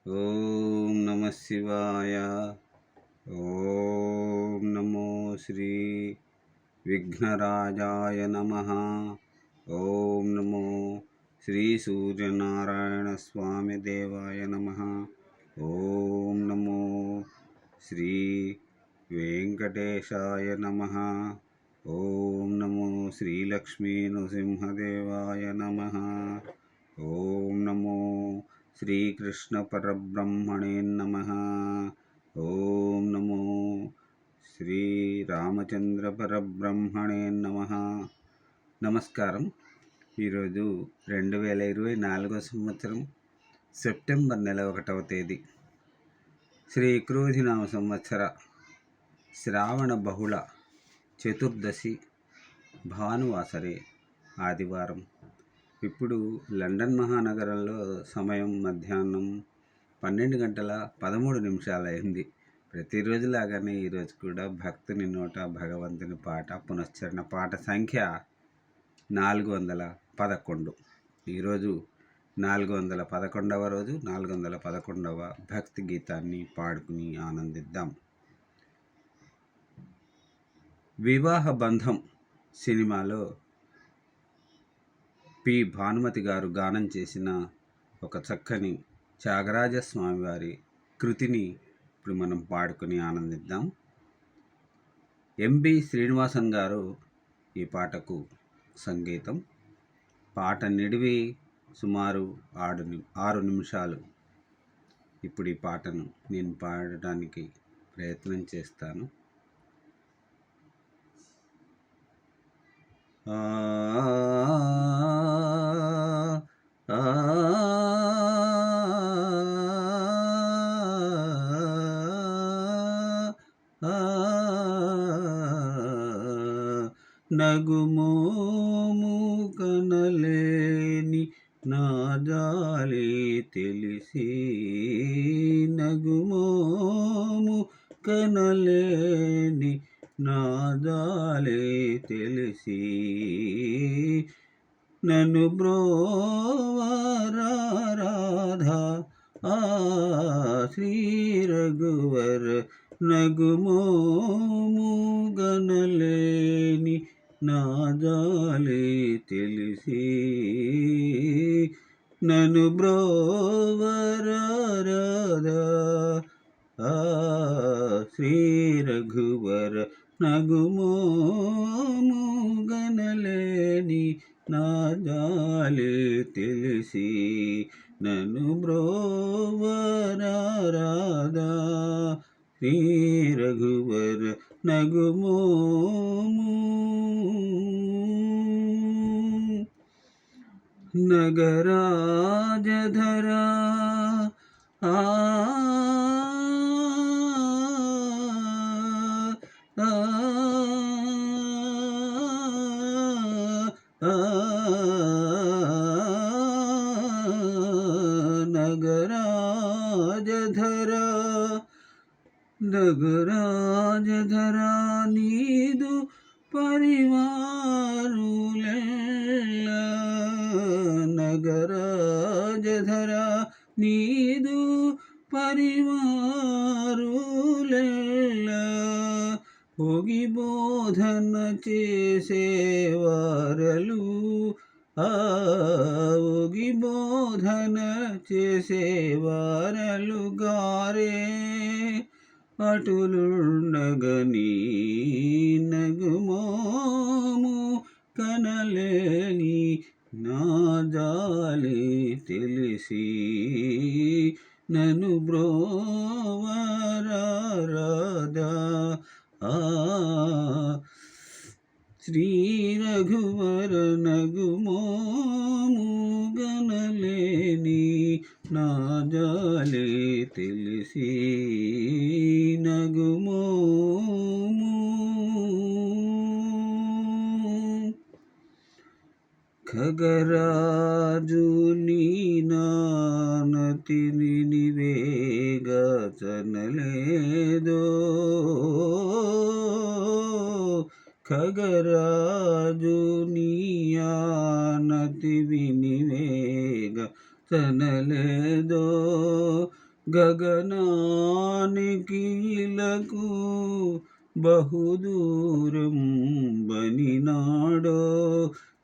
ఓం నమ శివాయ. ఓం నమో శ్రీ విఘ్నరాజాయ నమ. ఓం నమో శ్రీ సూర్యనారాయణ స్వామి దేవాయ నమ. ఓం నమో శ్రీ వెంకటేశాయ నమ. ఓం నమో శ్రీలక్ష్మీ నృసింహదేవాయ నమ. ఓం నమో శ్రీకృష్ణ పరబ్రహ్మణే నమ. ఓం నమో శ్రీరామచంద్ర పరబ్రహ్మణే నమ. నమస్కారం. ఈరోజు 2024 సంవత్సరం సెప్టెంబర్ నెల 1వ తేదీ, శ్రీ క్రోధినామ సంవత్సర శ్రావణ బహుళ చతుర్దశి, భానువాసరే, ఆదివారం. ఇప్పుడు లండన్ మహానగరంలో సమయం మధ్యాహ్నం 12:13 అయింది. ప్రతిరోజులాగానే ఈరోజు కూడా భక్తుని నోట భగవంతుని పాట, పునశ్చరణ పాట సంఖ్య 411. ఈరోజు 411వ రోజు, 411వ భక్తి గీతాన్ని పాడుకుని ఆనందిద్దాం. వివాహ బంధం సినిమాలో పి భానుమతి గారు గానం చేసిన ఒక చక్కని త్యాగరాజ స్వామివారి కృతిని ఇప్పుడు మనం పాడుకుని ఆనందిద్దాం. ఎంబి శ్రీనివాసన్ గారు ఈ పాటకు సంగీతం. పాట నిడివి సుమారు 6 నిమిషాలు. ఇప్పుడు ఈ పాటను నేను పాడడానికి ప్రయత్నం చేస్తాను. నగుమోము కనలేని నా జాలి తెలిసి, నగుమోము కనలేని నా జాలి తెలిసి, నన్ను బ్రోవరాధా శ్రీ రఘువర. నగుమోము గనలేని నా జాలి తెలిసి, నన్ను బ్రోవరాధా శ్రీ రఘువర. నగుమోము గనలేని నా జాలి తెలిసి, నన్ను బ్రోవరాధా శ్రీ రఘువర. నగుమోము నగరాజధరా నగరాజధరా నగరాజధరా నీదు పరివారులెల్ల. నగరాజధరా నీదు పరివారులెల్ల. భోగి బోధన చేసేవారలు, భోగి బోధన చేసేవారలు గారే అటులుండగని, నగుమోము కనలేని నా జాలి తెలిసి, నన్ను బ్రోవరాధా శ్రీ రఘువర. నగుమోము గనలేని నా జాలి తెలిసి, నగుమోము. ఖగరాజు నీ నానతిని నివేగా చనలేదో, ఖగరాజు నీ ఆనతి వినివేగ చనలేదో, గగనానికి ఇలకు బహుదూరం బనినాడో,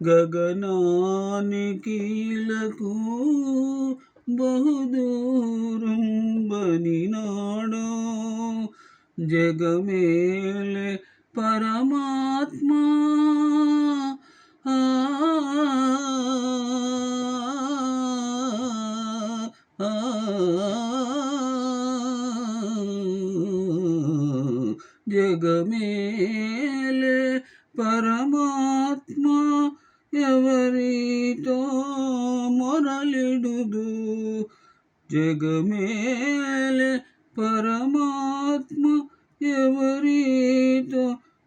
గగనానికి ఇలకు బహుదూరం బనినాడో, జగమేలే పరమాత్మా జగమేలే పరమాత్మ ఎవరితో మొరలిడుదు, జగమేలే పరమాత్మ ఎవరితో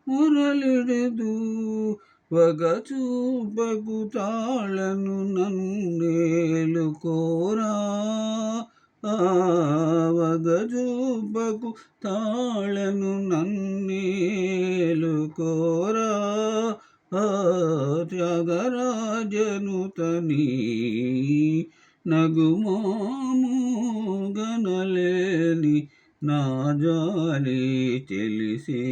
మురళిడుదు, వగచూపకు తాళను నన్నేలుకోరా, వగచూపకు తాళను నన్నేలుకోరా, త్యాగరాజనుతని నగుమోము గనలేని నా జాలి తెలిసి,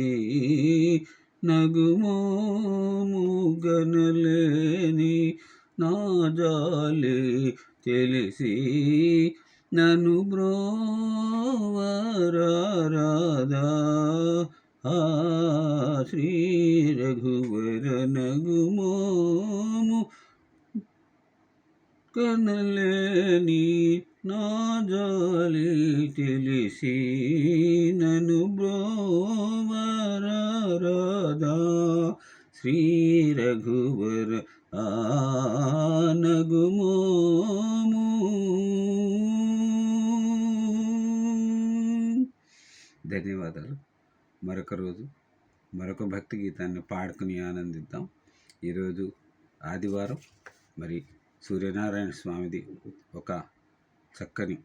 నగుమోము గనలేని నా జాలి తెలిసి, నన్ను బ్రోవరాదా శ్రీ రఘువర నగుమోము కనలేని నా జాలి తెలిసి, నన్ను బ్రోవరాదా శ్రీ రఘువర నగుమోము. ధన్యవాదాలు. మరొక రోజు మరొక భక్తి గీతాన్ని పాడుకుని ఆనందిద్దాం. ఈరోజు ఆదివారం, మరి సూర్యనారాయణ స్వామిది ఒక చక్కని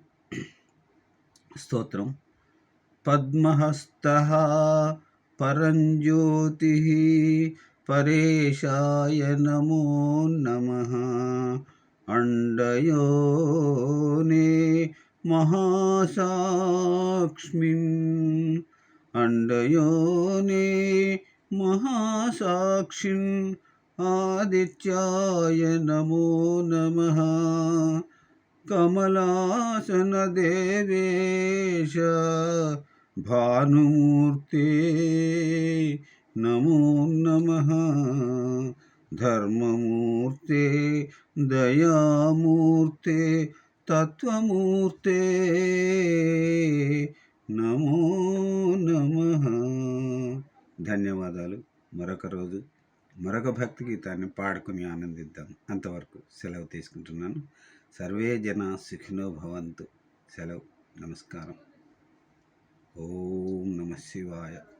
స్తోత్రం. పద్మహస్తః పరంజ్యోతిః పరేశాయ నమో నమః, అండయోనే మహాసాక్ష్మిన్, అండయోనే మహాసాక్షిన్, ఆదిత్యాయ నమో నమః, కమలాసన దేవేశ భానుమూర్తే నమో నమః, ధర్మమూర్తే దయామూర్తే తత్వమూర్తే నమో నమః. ధన్యవాదాలు. మరొక రోజు మరొక భక్తి గీతాన్ని పాడుకుని ఆనందిద్దాం. అంతవరకు సెలవు తీసుకుంటున్నాను. సర్వే జనా సుఖినో భవంతు. సెలవు. నమస్కారం. ఓం నమః శివాయ.